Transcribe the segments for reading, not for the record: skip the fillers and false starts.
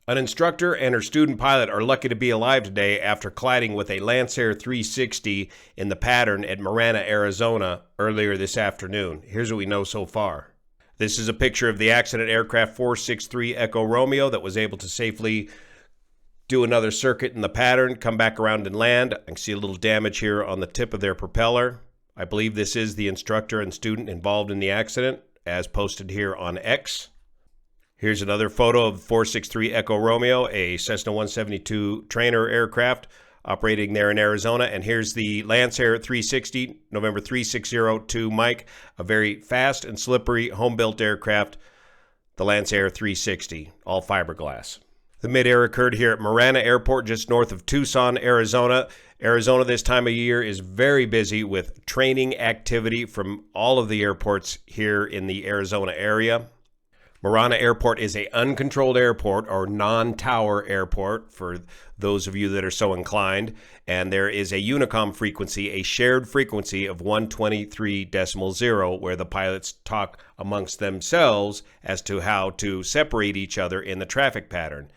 An instructor and her student pilot are lucky to be alive today after colliding with a Lancair 360 in the pattern at Marana, Arizona earlier this afternoon. Here's what we know so far. This is a picture of the accident aircraft 463 Echo Romeo that was able to safely do another circuit in the pattern, come back around and land. I can see a little damage here on the tip of their propeller. I believe this is the instructor and student involved in the accident, as posted here on X. Here's another photo of 463 Echo Romeo, a Cessna 172 trainer aircraft operating there in Arizona. And here's the Lancair 360, November 3602 Mike, a very fast and slippery home-built aircraft, the Lancair 360, all fiberglass. The Midair occurred here at Marana Airport, just north of Tucson, Arizona. Arizona this time of year is very busy with training activity from all of the airports here in the Arizona area. Marana Airport is an uncontrolled airport, or non-tower airport, for those of you that are so inclined. And there is a Unicom frequency, a shared frequency of 123.0, where the pilots talk amongst themselves as to how to separate each other in the traffic pattern.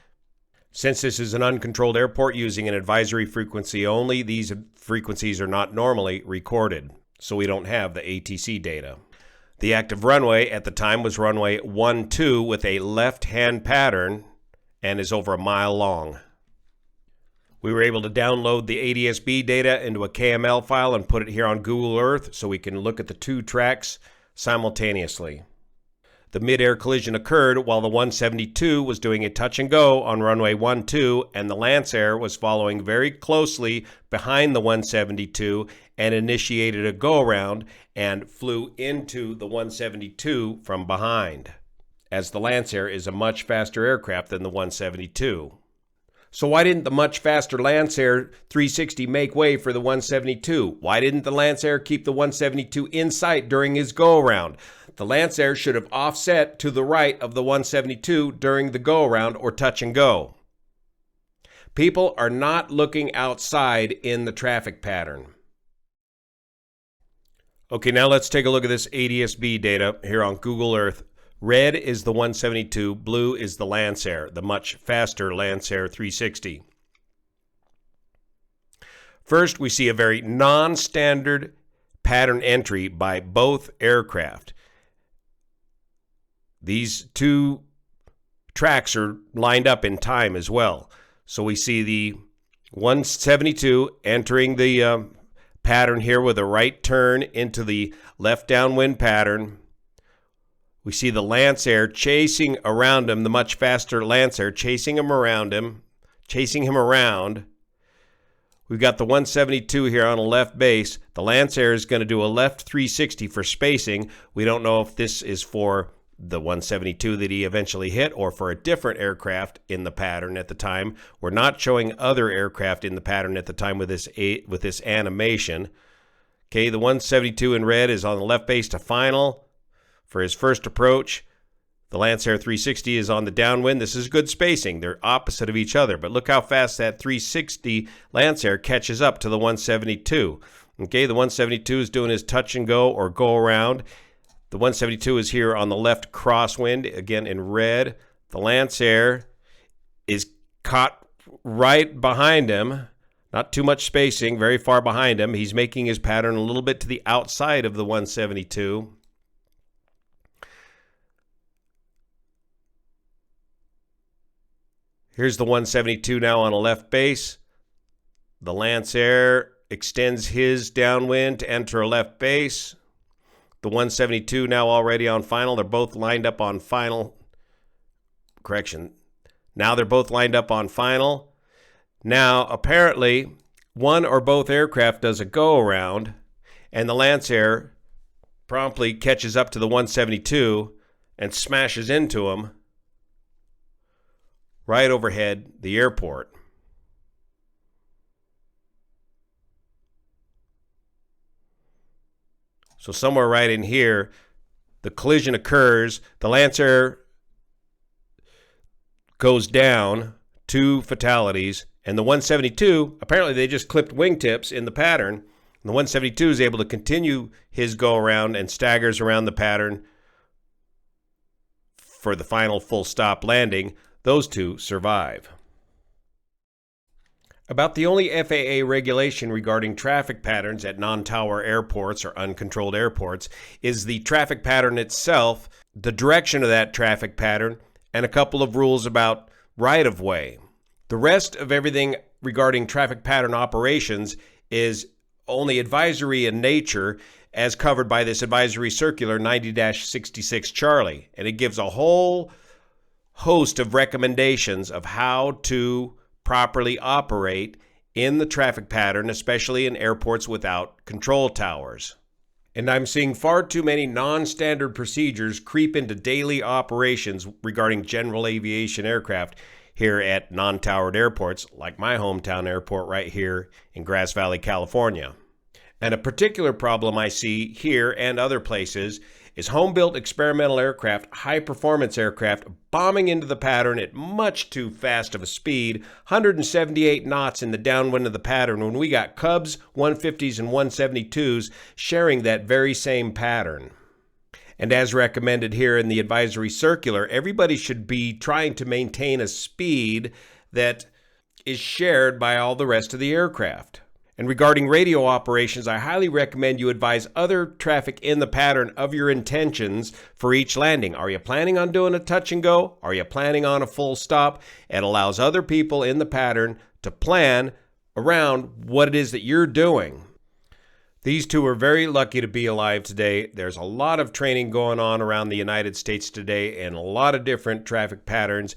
Since this is an uncontrolled airport using an advisory frequency only, these frequencies are not normally recorded, so we don't have the ATC data. The active runway at the time was runway 12 with a left-hand pattern and is over a mile long. We were able to download the ADS-B data into a KML file and put it here on Google Earth so we can look at the two tracks simultaneously. The mid-air collision occurred while the 172 was doing a touch and go on runway 12, and the Lancair was following very closely behind the 172 and initiated a go-around and flew into the 172 from behind, as the Lancair is a much faster aircraft than the 172. So why didn't the much faster Lancair 360 make way for the 172? Why didn't the Lancair keep the 172 in sight during his go-around? The Lancair should have offset to the right of the 172 during the go-around or touch and go. People are not looking outside in the traffic pattern. Okay, now let's take a look at this ADS-B data here on Google Earth. Red is the 172, blue is the Lancair, the much faster Lancair 360. First, we see a very non-standard pattern entry by both aircraft. These two tracks are lined up in time as well. So we see the 172 entering the pattern here with a right turn into the left downwind pattern. We see the Lancair chasing around him, the much faster Lancair chasing him around. We've got the 172 here on a left base. The Lancair is going to do a left 360 for spacing. We don't know if this is for the 172 that he eventually hit or for a different aircraft in the pattern at the time. We're not showing other aircraft in the pattern at the time with this animation. Okay, the 172 in red is on the left base to final for his first approach. The Lancair 360 is on the downwind. This is good spacing. They're opposite of each other, but look how fast that 360 Lancair catches up to the 172. Okay, the 172 is doing his touch and go or go around. The 172 is here on the left crosswind, again in red. The Lancair is caught right behind him. Not too much spacing, very far behind him. He's making his pattern a little bit to the outside of the 172. Here's the 172 now on a left base. The Lancair extends his downwind to enter a left base. The 172 now already on final. They're both lined up on final. Correction. Now they're both lined up on final. Now, apparently, one or both aircraft does a go-around, and the Lancair promptly catches up to the 172 and smashes into him right overhead the airport. So somewhere right in here, the collision occurs. The Lancair goes down, 2 fatalities, and the 172, apparently they just clipped wingtips in the pattern. And the 172 is able to continue his go-around and staggers around the pattern for the final full stop landing. those two survive. About the only FAA regulation regarding traffic patterns at non-tower airports or uncontrolled airports is the traffic pattern itself, the direction of that traffic pattern, and a couple of rules about right-of-way. The rest of everything regarding traffic pattern operations is only advisory in nature, as covered by this advisory circular 90-66 Charlie, and it gives a whole host of recommendations of how to properly operate in the traffic pattern, especially in airports without control towers. And I'm seeing far too many non-standard procedures creep into daily operations regarding general aviation aircraft here at non-towered airports, like my hometown airport right here in Grass Valley, California. And a particular problem I see here and other places is home-built experimental aircraft, high-performance aircraft, bombing into the pattern at much too fast of a speed, 178 knots in the downwind of the pattern, when we got Cubs, 150s, and 172s sharing that very same pattern. And as recommended here in the advisory circular, everybody should be trying to maintain a speed that is shared by all the rest of the aircraft. And regarding radio operations, I highly recommend you advise other traffic in the pattern of your intentions for each landing. Are you planning on doing a touch and go? Are you planning on a full stop? It allows other people in the pattern to plan around what it is that you're doing. These two are very lucky to be alive today. There's a lot of training going on around the United States today and a lot of different traffic patterns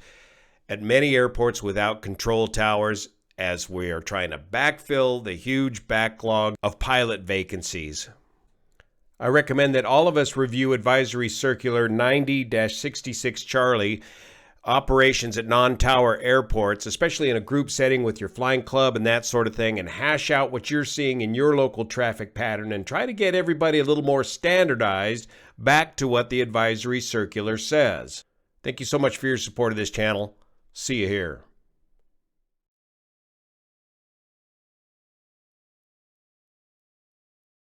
at many airports without control towers, as we are trying to backfill the huge backlog of pilot vacancies. I recommend that all of us review Advisory Circular 90-66 Charlie, operations at non-tower airports, especially in a group setting with your flying club and that sort of thing, and hash out what you're seeing in your local traffic pattern and try to get everybody a little more standardized back to what the Advisory Circular says. Thank you so much for your support of this channel. See you here.